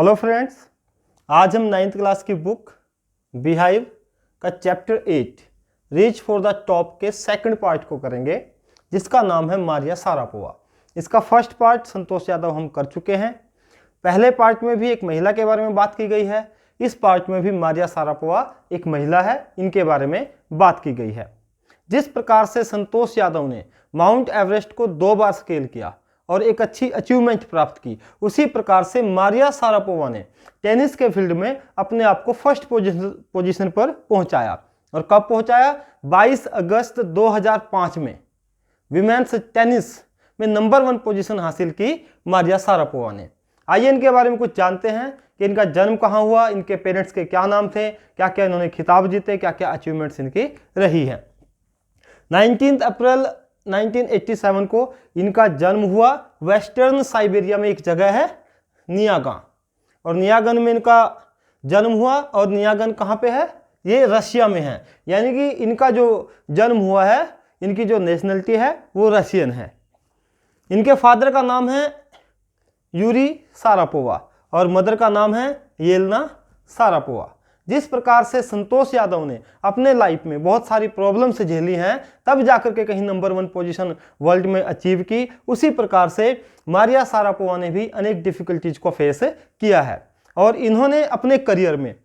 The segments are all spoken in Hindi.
हेलो फ्रेंड्स, आज हम 9th क्लास की बुक बीहाइव का chapter 8 reach for the top के सेकंड पार्ट को करेंगे, जिसका नाम है मारिया सारापोवा। इसका फर्स्ट पार्ट संतोष यादव हम कर चुके हैं। पहले पार्ट में भी एक महिला के बारे में बात की गई है। इस पार्ट में भी मारिया सारापोवा एक महिला है, इनके बारे में बात की गई है। जिस प्रकार से संतोष यादव ने माउंट एवरेस्ट को 2 बार स्केल किया और एक अच्छी अचीवमेंट प्राप्त की, उसी प्रकार से मारिया सारापोवा ने टेनिस के फील्ड में अपने आप को फर्स्ट पोजीशन पर पहुंचाया। और कब पहुंचाया? 22 अगस्त 2005 में विमेन्स टेनिस में नंबर 1 पोजीशन हासिल की मारिया सारापोवा ने। आइए इनके बारे में कुछ जानते हैं कि इनका जन्म कहाँ हुआ, इनके पेरेंट्स के क्या नाम थे, क्या क्या इन्होंने खिताब जीते, क्या क्या अचीवमेंट्स इनकी रही है। 19 अप्रैल 1987 को इनका जन्म हुआ। वेस्टर्न साइबेरिया में एक जगह है नियागा, और नियागन में इनका जन्म हुआ। और नियागन कहाँ पे है? ये रशिया में है। यानी कि इनका जो जन्म हुआ है, इनकी जो नेशनलिटी है वो रशियन है। इनके फादर का नाम है यूरी सारापोवा और मदर का नाम है येलेना सारापोवा। जिस प्रकार से संतोष यादव ने अपने लाइफ में बहुत सारी प्रॉब्लम से झेली हैं, तब जाकर के कहीं नंबर 1 पोजीशन वर्ल्ड में अचीव की, उसी प्रकार से मारिया सारापोवा ने भी अनेक डिफिकल्टीज को फेस किया है। और इन्होंने अपने करियर में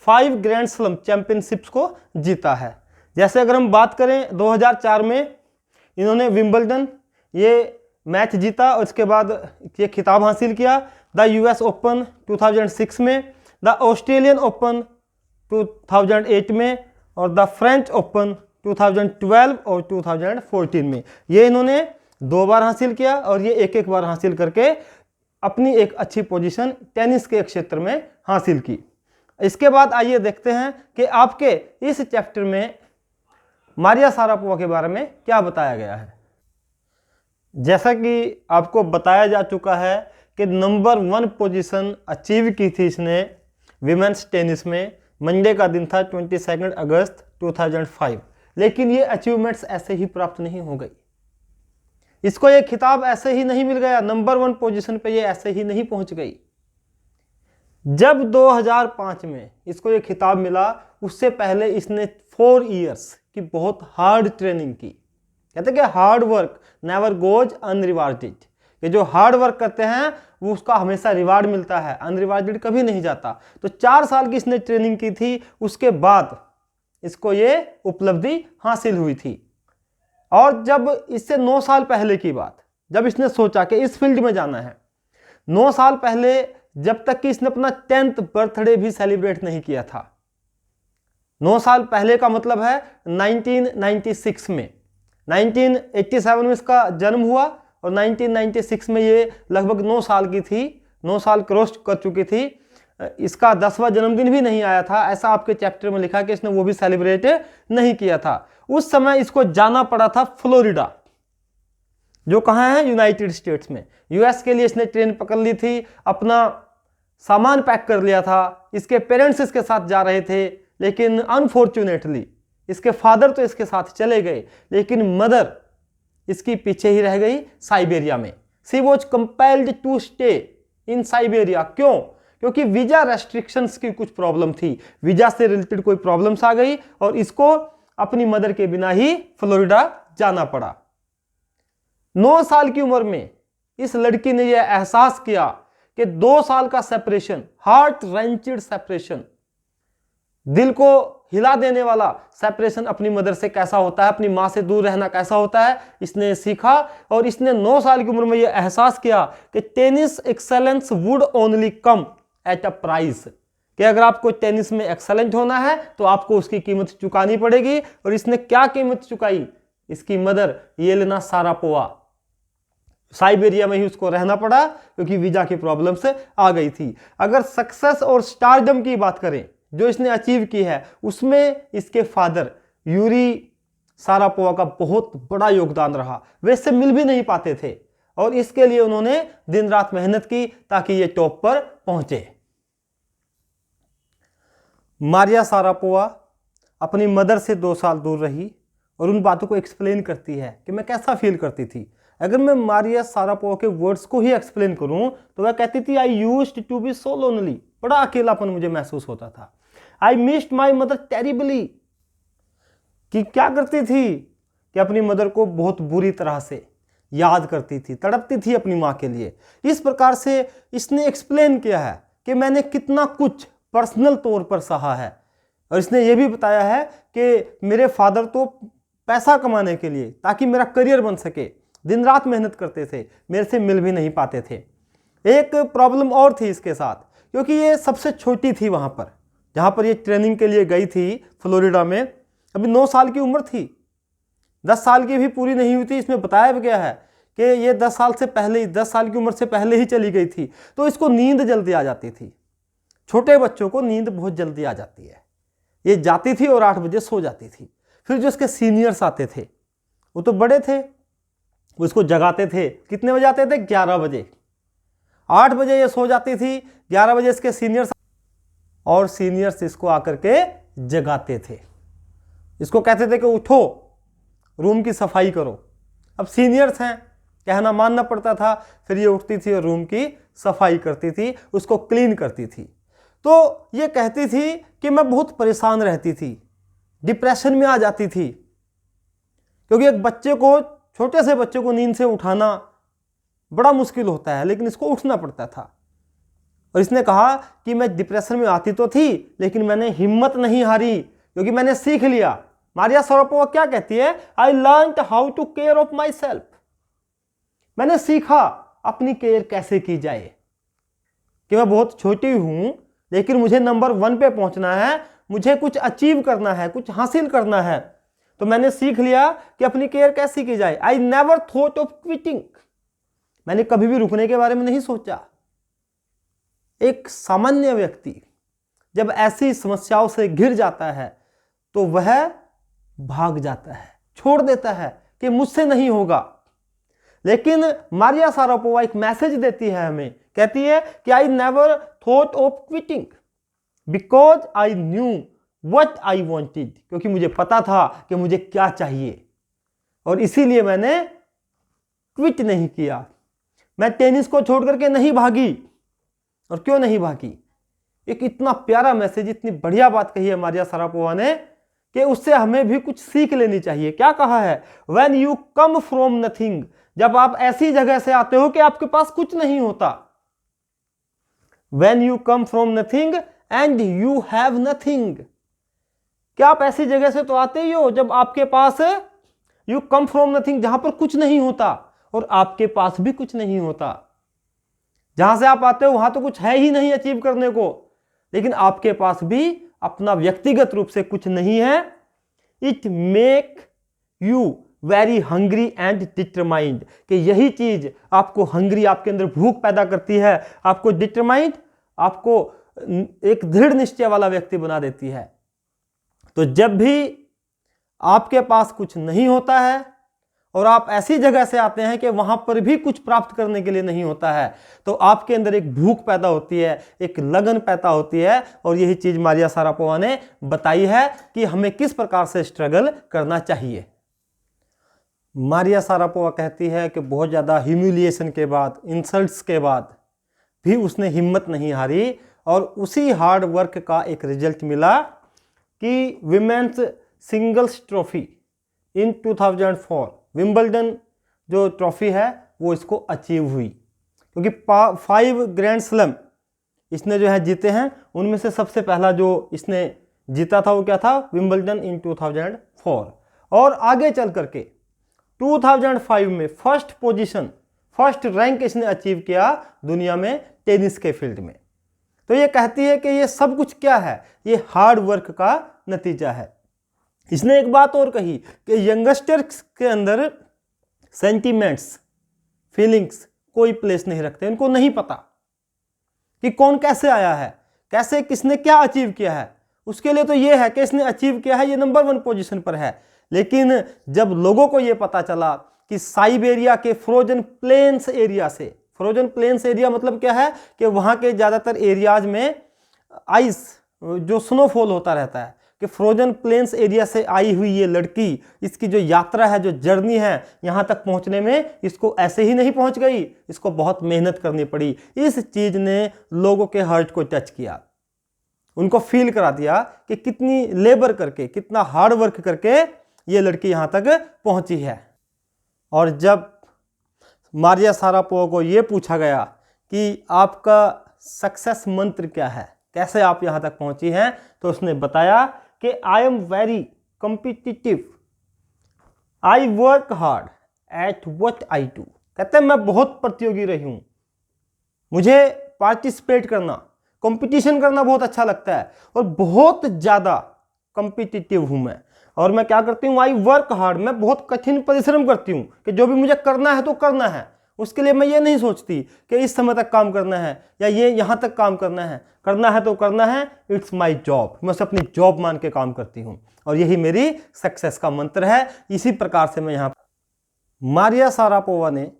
5 ग्रैंड स्लैम चैंपियनशिप्स को जीता है। जैसे अगर हम बात करें 2004 में इन्होंने विंबलडन ये मैच जीता और इसके बाद ये खिताब हासिल किया। द US ओपन 2006 में, द ऑस्ट्रेलियन ओपन 2008 में और द फ्रेंच ओपन 2012 और 2014 में। ये इन्होंने 2 बार हासिल किया और ये एक बार हासिल करके अपनी एक अच्छी पोजीशन टेनिस के क्षेत्र में हासिल की। इसके बाद आइए देखते हैं कि आपके इस चैप्टर में मारिया सारापोवा के बारे में क्या बताया गया है। जैसा कि आपको बताया जा चुका है कि नंबर 1 पोजीशन अचीव की थी इसने विमेंस टेनिस में। मंडे का दिन था 22 अगस्त 2005। लेकिन ये अचीवमेंट्स ऐसे ही प्राप्त नहीं हो गई। इसको ये खिताब ऐसे ही नहीं मिल गया। नंबर 1 पोजीशन पे ये ऐसे ही नहीं पहुंच गई। जब 2005 में इसको ये खिताब मिला, उससे पहले इसने 4 इयर्स की बहुत हार्ड ट्रेनिंग की। कहते कि हार्ड वर्क नेवर गोज अनरिवार्डेड। ये जो हार्ड वर्क करते हैं वो उसका हमेशा रिवार्ड मिलता है, अनरिवार्डेड कभी नहीं जाता। तो 4 साल की इसने ट्रेनिंग की थी, उसके बाद इसको ये उपलब्धि हासिल हुई थी। और जब इससे 9 साल पहले की बात, जब इसने सोचा कि इस फील्ड में जाना है, 9 साल पहले, जब तक कि इसने अपना 10th बर्थडे भी सेलिब्रेट नहीं किया था। 9 साल पहले का मतलब है 1996 में। 1987 में इसका जन्म हुआ और 1996 में ये लगभग 9 साल की थी, 9 साल क्रॉस कर चुकी थी। इसका 10वां जन्मदिन भी नहीं आया था, ऐसा आपके चैप्टर में लिखा कि इसने वो भी सेलिब्रेट नहीं किया था। उस समय इसको जाना पड़ा था फ्लोरिडा, जो कहाँ है? यूनाइटेड स्टेट्स में। US के लिए इसने ट्रेन पकड़ ली थी, अपना सामान पैक कर लिया था। इसके पेरेंट्स इसके साथ जा रहे थे, लेकिन अनफॉर्चुनेटली इसके फादर तो इसके साथ चले गए, लेकिन मदर इसकी पीछे ही रह गई साइबेरिया में। She was compelled to stay in Siberia. क्यों? क्योंकि वीजा रेस्ट्रिक्शंस की कुछ प्रॉब्लम थी, वीजा से रिलेटेड कोई प्रॉब्लम्स आ गई और इसको अपनी मदर के बिना ही फ्लोरिडा जाना पड़ा। 9 साल की उम्र में इस लड़की ने यह एहसास किया कि 2 साल का सेपरेशन, हार्ट रेंचड सेपरेशन, दिल को हिला देने वाला सेपरेशन अपनी मदर से कैसा होता है, अपनी माँ से दूर रहना कैसा होता है, इसने सीखा। और इसने 9 साल की उम्र में यह एहसास किया कि tennis excellence would only come at a price, कि अगर आपको टेनिस में एक्सेलेंट होना है तो आपको उसकी कीमत चुकानी पड़ेगी। और इसने क्या कीमत चुकाई? इसकी मदर येलेना सारापोवा, साइबेरिया में ही उसको रहना पड़ा क्योंकि वीजा की प्रॉब्लम से आ गई थी। अगर सक्सेस और स्टारडम की बात करें जो इसने अचीव की है, उसमें इसके फादर यूरी सारापोवा का बहुत बड़ा योगदान रहा। वे इससे मिल भी नहीं पाते थे और इसके लिए उन्होंने दिन रात मेहनत की ताकि ये टॉप पर पहुंचे। मारिया सारापोवा अपनी मदर से 2 साल दूर रही और उन बातों को एक्सप्लेन करती है कि मैं कैसा फील करती थी। अगर मैं मारिया सारापोवा के वर्ड्स को ही एक्सप्लेन करूं तो वह कहती थी, I used to be so lonely, बड़ा अकेलापन मुझे महसूस होता था। I missed my mother terribly, कि क्या करती थी कि अपनी मदर को बहुत बुरी तरह से याद करती थी, तड़पती थी अपनी माँ के लिए। इस प्रकार से इसने एक्सप्लेन किया है कि मैंने कितना कुछ पर्सनल तौर पर सहा है। और इसने ये भी बताया है कि मेरे फादर तो पैसा कमाने के लिए, ताकि मेरा करियर बन सके, दिन रात मेहनत करते थे, मेरे से मिल भी नहीं पाते थे। एक प्रॉब्लम और थी इसके साथ, क्योंकि ये सबसे छोटी थी वहाँ पर, जहाँ पर ये ट्रेनिंग के लिए गई थी फ्लोरिडा में। अभी 9 साल की उम्र थी, 10 साल की भी पूरी नहीं हुई थी। इसमें बताया गया है कि ये 10 साल से पहले ही, 10 साल की उम्र से पहले ही चली गई थी। तो इसको नींद जल्दी आ जाती थी। छोटे बच्चों को नींद बहुत जल्दी आ जाती है। ये जाती थी और 8 बजे सो जाती थी। फिर जो उसके सीनियर्स आते थे, वो तो बड़े थे, वो इसको जगाते थे। कितने बजे आते थे? 11 बजे। 8 बजे ये सो जाती थी, 11 बजे इसके सीनियर्स, और सीनियर्स इसको आकर के जगाते थे। इसको कहते थे कि उठो, रूम की सफाई करो। अब सीनियर्स हैं, कहना मानना पड़ता था। फिर ये उठती थी और रूम की सफाई करती थी, उसको क्लीन करती थी। तो ये कहती थी कि मैं बहुत परेशान रहती थी, डिप्रेशन में आ जाती थी, क्योंकि एक बच्चे को, छोटे से बच्चे को नींद से उठाना बड़ा मुश्किल होता है, लेकिन इसको उठना पड़ता था। और इसने कहा कि मैं डिप्रेशन में आती तो थी, लेकिन मैंने हिम्मत नहीं हारी, क्योंकि मैंने सीख लिया। मारिया सारापोवा क्या कहती है? I learned how to care of my self. मैंने सीखा अपनी केयर कैसे की जाए, कि मैं बहुत छोटी हूं, लेकिन मुझे नंबर 1 पे पहुंचना है, मुझे कुछ अचीव करना है, कुछ हासिल करना है। तो मैंने सीख लिया कि अपनी केयर कैसे की जाए। I never thought of quitting, मैंने कभी भी रुकने के बारे में नहीं सोचा। एक सामान्य व्यक्ति जब ऐसी समस्याओं से घिर जाता है तो वह भाग जाता है, छोड़ देता है कि मुझसे नहीं होगा। लेकिन मारिया सारापोवा एक मैसेज देती है हमें, कहती है कि I never thought of quitting because I knew what I wanted, क्योंकि मुझे पता था कि मुझे क्या चाहिए, और इसीलिए मैंने क्विट नहीं किया। मैं टेनिस को छोड़ करके नहीं भागी। और क्यों नहीं भागी? एक इतना प्यारा मैसेज, इतनी बढ़िया बात कही है मारिया सारापोवा ने कि उससे हमें भी कुछ सीख लेनी चाहिए। क्या कहा है? When you come from nothing, जब आप ऐसी जगह से आते हो कि आपके पास कुछ नहीं होता। When you come from nothing and you have nothing, क्या आप ऐसी जगह से तो आते ही हो जब आपके पास, you come from nothing, जहां पर कुछ नहीं होता और आपके पास भी कुछ नहीं होता। जहां से आप आते हो वहां तो कुछ है ही नहीं अचीव करने को, लेकिन आपके पास भी अपना व्यक्तिगत रूप से कुछ नहीं है। It make you very hungry and determined, कि यही चीज आपको हंग्री, आपके अंदर भूख पैदा करती है, आपको डिटरमाइंड, आपको एक दृढ़ निश्चय वाला व्यक्ति बना देती है। तो जब भी आपके पास कुछ नहीं होता है और आप ऐसी जगह से आते हैं कि वहां पर भी कुछ प्राप्त करने के लिए नहीं होता है, तो आपके अंदर एक भूख पैदा होती है, एक लगन पैदा होती है। और यही चीज मारिया सारापोवा ने बताई है कि हमें किस प्रकार से स्ट्रगल करना चाहिए। मारिया सारापोवा कहती है कि बहुत ज्यादा ह्यूमिलिएशन के बाद, इंसल्ट्स के बाद भी उसने हिम्मत नहीं हारी, और उसी हार्ड वर्क का एक रिजल्ट मिला कि women's singles trophy in 2004, Wimbledon जो ट्रॉफी है वो इसको अचीव हुई, क्योंकि 5 ग्रैंड स्लैम इसने जो है जीते हैं। उनमें से सबसे पहला जो इसने जीता था वो क्या था? विंबलडन इन 2004। और आगे चल करके 2005 में फर्स्ट पोजीशन, फर्स्ट रैंक इसने अचीव किया दुनिया में टेनिस के फील्ड में। तो ये कहती है कि ये सब कुछ क्या है? ये हार्ड वर्क का नतीजा है। इसने एक बात और कही कि यंगस्टर्स के अंदर सेंटीमेंट्स, फीलिंग्स कोई प्लेस नहीं रखते। इनको नहीं पता कि कौन कैसे आया है, कैसे किसने क्या अचीव किया है। उसके लिए तो ये है कि इसने अचीव किया है, ये नंबर 1 पोजीशन पर है। लेकिन जब लोगों को ये पता चला कि साइबेरिया के फ्रोजन प्लेन्स एरिया से, फ्रोजन प्लेन्स एरिया मतलब क्या है कि वहाँ के ज़्यादातर एरियाज में आइस, जो स्नोफॉल होता रहता है, कि फ्रोजन प्लेन्स एरिया से आई हुई ये लड़की, इसकी जो यात्रा है, जो जर्नी है यहाँ तक पहुँचने में, इसको ऐसे ही नहीं पहुँच गई, इसको बहुत मेहनत करनी पड़ी। इस चीज़ ने लोगों के हार्ट को टच किया, उनको फील करा दिया कि कितनी लेबर करके, कितना हार्ड वर्क करके ये लड़की यहाँ तक पहुँची है। और जब मारिया सारापोवा को ये पूछा गया कि आपका सक्सेस मंत्र क्या है, कैसे आप यहाँ तक पहुँची हैं, तो उसने बताया कि I am very competitive, I work hard at what I do. कहते हैं मैं बहुत प्रतियोगी रही हूँ, मुझे पार्टिसिपेट करना, कंपटीशन करना बहुत अच्छा लगता है और बहुत ज़्यादा कॉम्पिटिटिव हूँ मैं। और मैं क्या करती हूँ, आई वर्क हार्ड, मैं बहुत कठिन परिश्रम करती हूँ कि जो भी मुझे करना है तो करना है। उसके लिए मैं ये नहीं सोचती कि इस समय तक काम करना है या ये यहाँ तक काम करना है तो करना है, इट्स माई जॉब। मैं उसे अपनी जॉब मान के काम करती हूँ और यही मेरी सक्सेस का मंत्र है। इसी प्रकार से मैं यहाँ, मारिया सारापोवा ने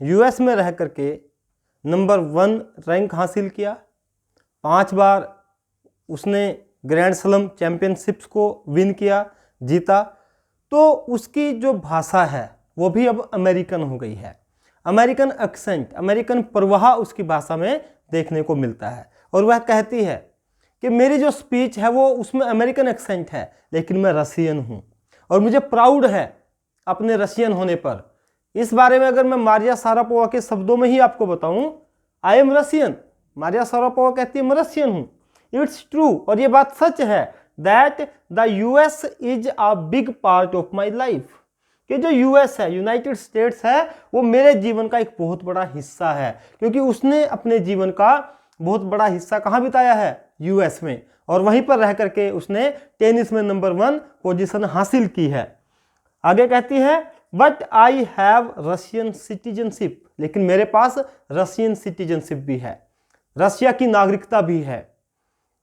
यूएस में रह करके नंबर 1 रैंक हासिल किया, 5 बार उसने ग्रैंड स्लैम चैंपियनशिप्स को विन किया, जीता। तो उसकी जो भाषा है वो भी अब अमेरिकन हो गई है, अमेरिकन एक्सेंट, अमेरिकन प्रवाह उसकी भाषा में देखने को मिलता है। और वह कहती है कि मेरी जो स्पीच है वो उसमें अमेरिकन एक्सेंट है, लेकिन मैं रशियन हूँ और मुझे प्राउड है अपने रशियन होने पर। इस बारे में अगर मैं मारिया सारापोवा के शब्दों में ही आपको बताऊं, I am Russian, Maria Sharapova कहती है मैं रशियन हूँ। इट्स ट्रू, और ये बात सच है, that the US is a big part of my life, कि जो यूएस है, यूनाइटेड स्टेट्स है, वो मेरे जीवन का एक बहुत बड़ा हिस्सा है, क्योंकि उसने अपने जीवन का बहुत बड़ा हिस्सा कहाँ बिताया है, यूएस में, और वहीं पर रह करके उसने टेनिस में नंबर 1 पोजीशन हासिल की है। आगे कहती है but I have Russian citizenship, लेकिन मेरे पास रशियन सिटीजनशिप भी है, रशिया की नागरिकता भी है।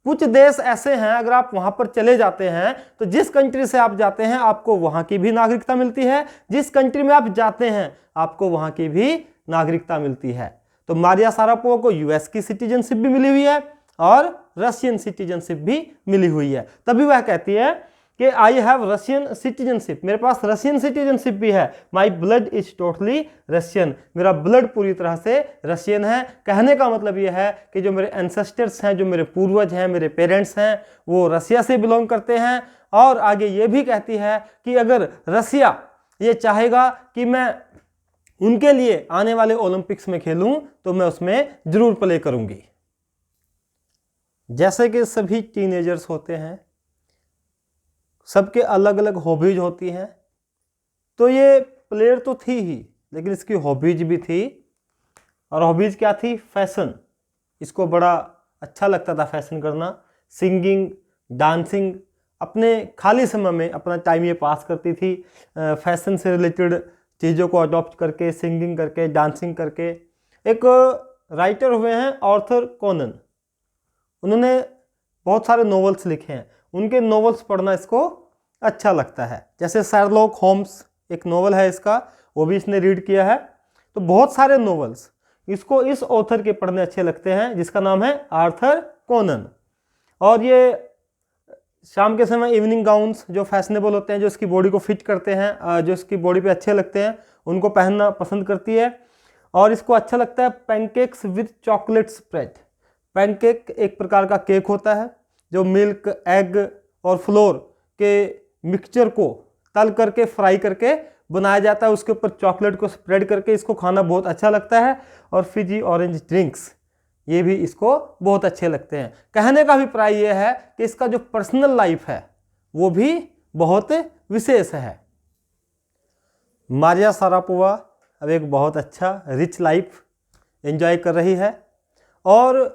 कुछ देश ऐसे हैं, अगर आप वहां पर चले जाते हैं तो जिस कंट्री से आप जाते हैं आपको वहां की भी नागरिकता मिलती है, जिस कंट्री में आप जाते हैं आपको वहां की भी नागरिकता मिलती है। तो मारिया सारापोवा को यूएस की सिटीजनशिप भी मिली हुई है और रशियन सिटीजनशिप भी मिली हुई है। तभी वह कहती है कि आई हैव रशियन सिटीजनशिप, मेरे पास रशियन सिटीजनशिप भी है, my blood is totally Russian, मेरा ब्लड पूरी तरह से रशियन है। कहने का मतलब यह है कि जो मेरे एंसेस्टर्स हैं, जो मेरे पूर्वज हैं, मेरे पेरेंट्स हैं, वो रशिया से बिलोंग करते हैं। और आगे ये भी कहती है कि अगर रशिया ये चाहेगा कि मैं उनके लिए आने वाले ओलंपिक्स में खेलूं तो मैं उसमें जरूर प्ले करूंगी। जैसे कि सभी टीनेजर्स होते हैं, सबके अलग अलग हॉबीज होती हैं, तो ये प्लेयर तो थी ही, लेकिन इसकी हॉबीज भी थी। और हॉबीज क्या थी, फैशन, इसको बड़ा अच्छा लगता था फैशन करना, सिंगिंग, डांसिंग, अपने खाली समय में अपना टाइम ये पास करती थी फैशन से रिलेटेड चीज़ों को अडॉप्ट करके, सिंगिंग करके, डांसिंग करके। एक राइटर हुए हैं आर्थर कोनन, उन्होंने बहुत सारे नॉवेल्स लिखे हैं, उनके नॉवेल्स पढ़ना इसको अच्छा लगता है। जैसे शर्लॉक होम्स एक नॉवेल है इसका, वो भी इसने रीड किया है। तो बहुत सारे नॉवेल्स इसको इस ऑथर के पढ़ने अच्छे लगते हैं, जिसका नाम है आर्थर कोनन। और ये शाम के समय इवनिंग गाउन्स जो फैशनेबल होते हैं, जो इसकी बॉडी को फिट करते हैं, जो इसकी बॉडी पे अच्छे लगते हैं, उनको पहनना पसंद करती है। और इसको अच्छा लगता है pancakes with chocolate spread. Pancake एक प्रकार का केक होता है जो मिल्क, एग और फ्लोर के मिक्सचर को तल करके, फ्राई करके बनाया जाता है, उसके ऊपर चॉकलेट को स्प्रेड करके इसको खाना बहुत अच्छा लगता है। और फिजी ऑरेंज ड्रिंक्स, ये भी इसको बहुत अच्छे लगते हैं। कहने का अभिप्राय ये है कि इसका जो पर्सनल लाइफ है वो भी बहुत विशेष है। मारिया सारापोवा अब एक बहुत अच्छा रिच लाइफ एंजॉय कर रही है। और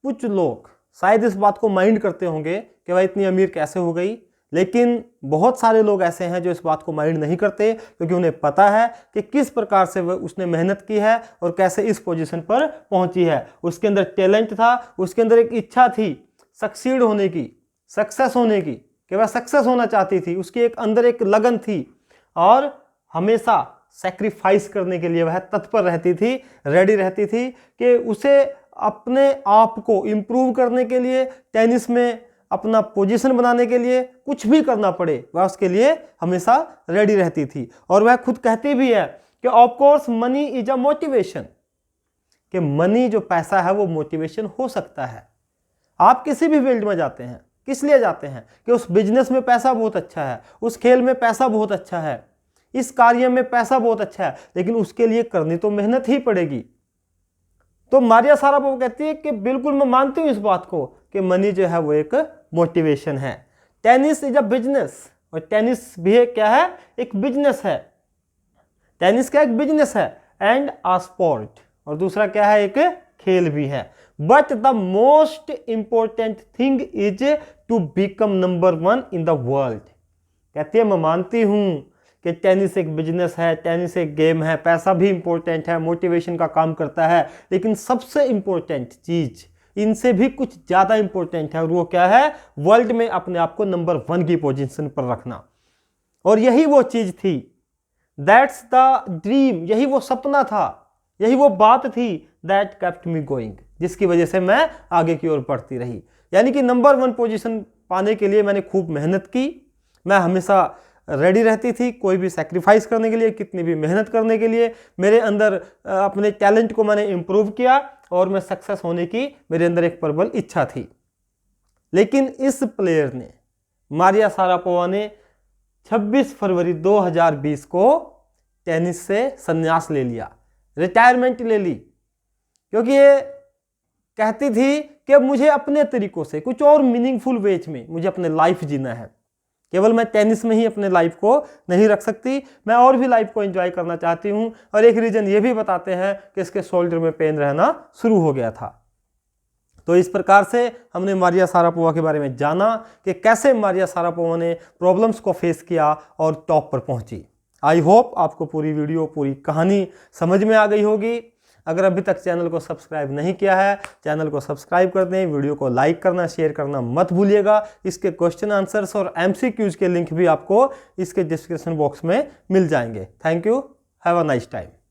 कुछ लोग शायद इस बात को माइंड करते होंगे कि भाई इतनी अमीर कैसे हो गई, लेकिन बहुत सारे लोग ऐसे हैं जो इस बात को माइंड नहीं करते, क्योंकि उन्हें पता है कि किस प्रकार से उसने मेहनत की है और कैसे इस पोजीशन पर पहुंची है। उसके अंदर टैलेंट था, उसके अंदर एक इच्छा थी सक्सीड होने की, सक्सेस होने की, कि वह सक्सेस होना चाहती थी, उसके एक अंदर एक लगन थी और हमेशा सेक्रीफाइस करने के लिए वह तत्पर रहती थी, रेडी रहती थी कि उसे अपने आप को इम्प्रूव करने के लिए टेनिस में अपना पोजीशन बनाने के लिए कुछ भी करना पड़े वह उसके लिए हमेशा रेडी रहती थी। और वह खुद कहती भी है कि of course money is a motivation, कि मनी जो पैसा है वो मोटिवेशन हो सकता है। आप किसी भी फील्ड में जाते हैं, किस लिए जाते हैं? कि उस बिजनेस में पैसा बहुत अच्छा है, उस खेल में पैसा बहुत अच्छा है, इस कार्य में पैसा बहुत अच्छा है, लेकिन उसके लिए करनी तो मेहनत ही पड़ेगी। तो मारिया सारापोवा कहती है कि बिल्कुल मैं मानती हूं इस बात को कि मनी जो है वो एक मोटिवेशन है। टेनिस इज अ बिजनेस, और टेनिस भी क्या है? एक बिजनेस है। टेनिस का एक बिजनेस है, एंड अ स्पोर्ट, और दूसरा क्या है? एक खेल भी है। But the most important thing is to become number 1 in the world. कहती है मैं मानती हूं कि टेनिस एक बिजनेस है, टेनिस एक गेम है, पैसा भी इंपॉर्टेंट है, मोटिवेशन का काम करता है, लेकिन सबसे इंपॉर्टेंट चीज, इनसे भी कुछ ज्यादा इंपॉर्टेंट है, और वो क्या है? वर्ल्ड में अपने आप को नंबर 1 की पोजीशन पर रखना। और यही वो चीज थी, दैट्स द ड्रीम, यही वो सपना था, यही वो बात थी, दैट केप्ट मी गोइंग, जिसकी वजह से मैं आगे की ओर बढ़ती रही। यानी कि नंबर 1 पोजीशन पाने के लिए मैंने खूब मेहनत की, मैं हमेशा रेडी रहती थी कोई भी सैक्रिफाइस करने के लिए, कितनी भी मेहनत करने के लिए। मेरे अंदर अपने टैलेंट को मैंने इम्प्रूव किया, और मैं सक्सेस होने की मेरे अंदर एक प्रबल इच्छा थी। लेकिन इस प्लेयर ने, मारिया सारापोवा ने 26 फरवरी 2020 को टेनिस से संन्यास ले लिया, रिटायरमेंट ले ली, क्योंकि ये कहती थी कि मुझे अपने तरीकों से कुछ और मीनिंगफुल वेज में मुझे अपने लाइफ जीना है। केवल मैं टेनिस में ही अपने लाइफ को नहीं रख सकती, मैं और भी लाइफ को एंजॉय करना चाहती हूं। और एक रीजन ये भी बताते हैं कि इसके शोल्डर में पेन रहना शुरू हो गया था। तो इस प्रकार से हमने मारिया सारापोवा के बारे में जाना कि कैसे मारिया सारापोवा ने प्रॉब्लम्स को फेस किया और टॉप पर पहुंची। आई होप आपको पूरी वीडियो, पूरी कहानी समझ में आ गई होगी। अगर अभी तक चैनल को सब्सक्राइब नहीं किया है, चैनल को सब्सक्राइब कर दें, वीडियो को लाइक करना, शेयर करना मत भूलिएगा। इसके क्वेश्चन आंसर्स और MCQs के लिंक भी आपको इसके डिस्क्रिप्शन बॉक्स में मिल जाएंगे। Thank you, have a nice time.